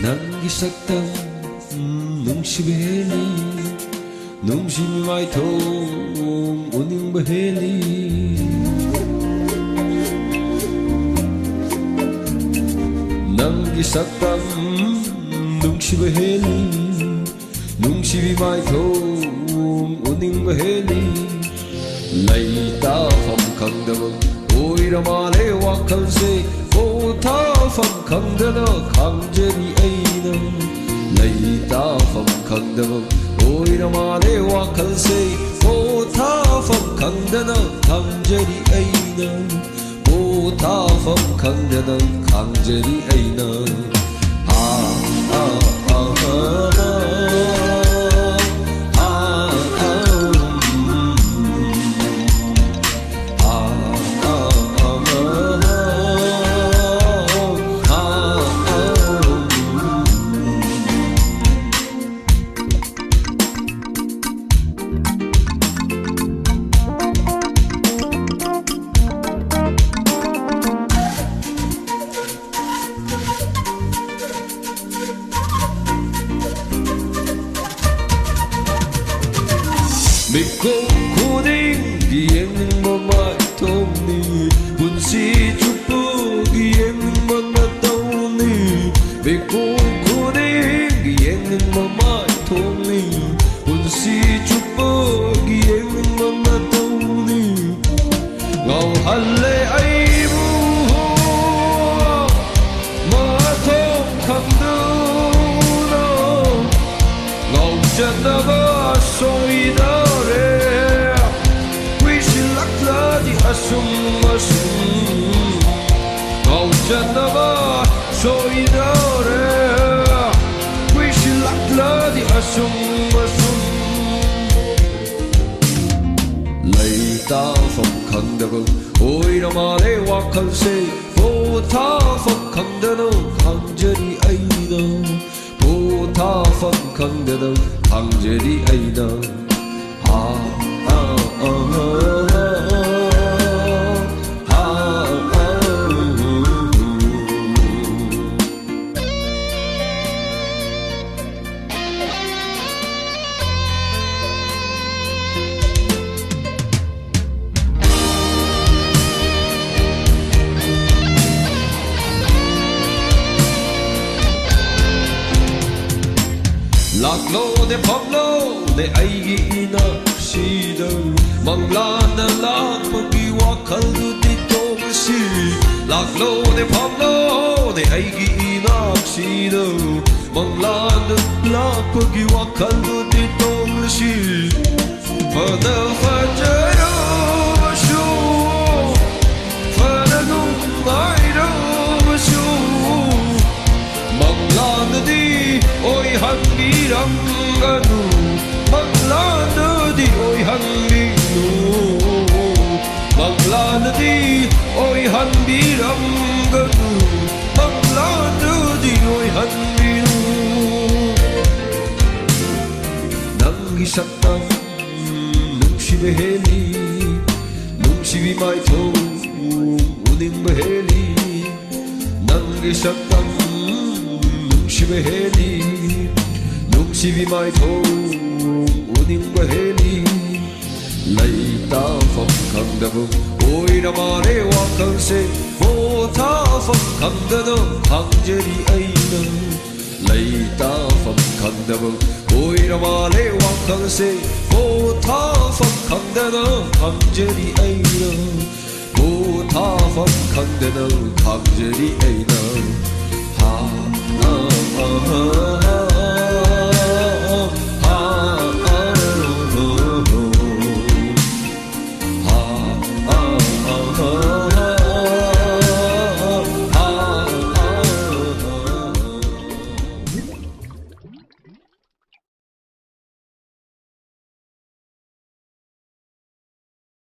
Nanggi saktam nungsibeli nungsimi mai thong uning baheli Nanggi saktam nungsibeli nungsimi mai thong uning baheli Lai ta pham khang dam oi ramale wakal se ta pham khang dana khang jeri aina Lai ta pham khang dam oi ramale wakal se ta pham khang dana khang jeri aina ta pham khang dana khang jeri aina Biko kuning gieng mamai tomni bunsi chupu gieng manatoni Biko kuning gieng mamai tomni bunsi chupu gieng manatoni Ngau halle ai bu ma thong khang du no Ngau janaba soida Asum asum Ngau janaba soidare Wish lakla di asum asum Lai ta pham khang dam oi ramale wakal se Bo ta pham khang dana khang jeri aina Bo ta pham khang dana khang jeri aina Lạc lô để phom lô để ai ghi na si đâu mang la na lạc pagi wakal di tong si Lạc lô để phom lô để ai ghi na si đâu mang la na lạc pagi wakal di tong si Fada fajara bashu Fada nung ai đâu bashu mang la na di oi hangi ranganu Manglana di oi hangi nu Manglana di oi hangi ranganu Manglana di oi hangi nu Nanggi saktam nungsi beheli Nungsi vi mai thong uning beheli Nanggi saktam nungsi beheli Nungsi vi mai thong uning baheli Lai ta pham khang dam oi ramale wakal se Bo ta pham khang dana khang jeri aina Lai ta pham khang dam oi ramale wakal se Bo ta pham khang dana khang jeri aina Bo ta pham khang dana khang jeri aina Ha ha ha ha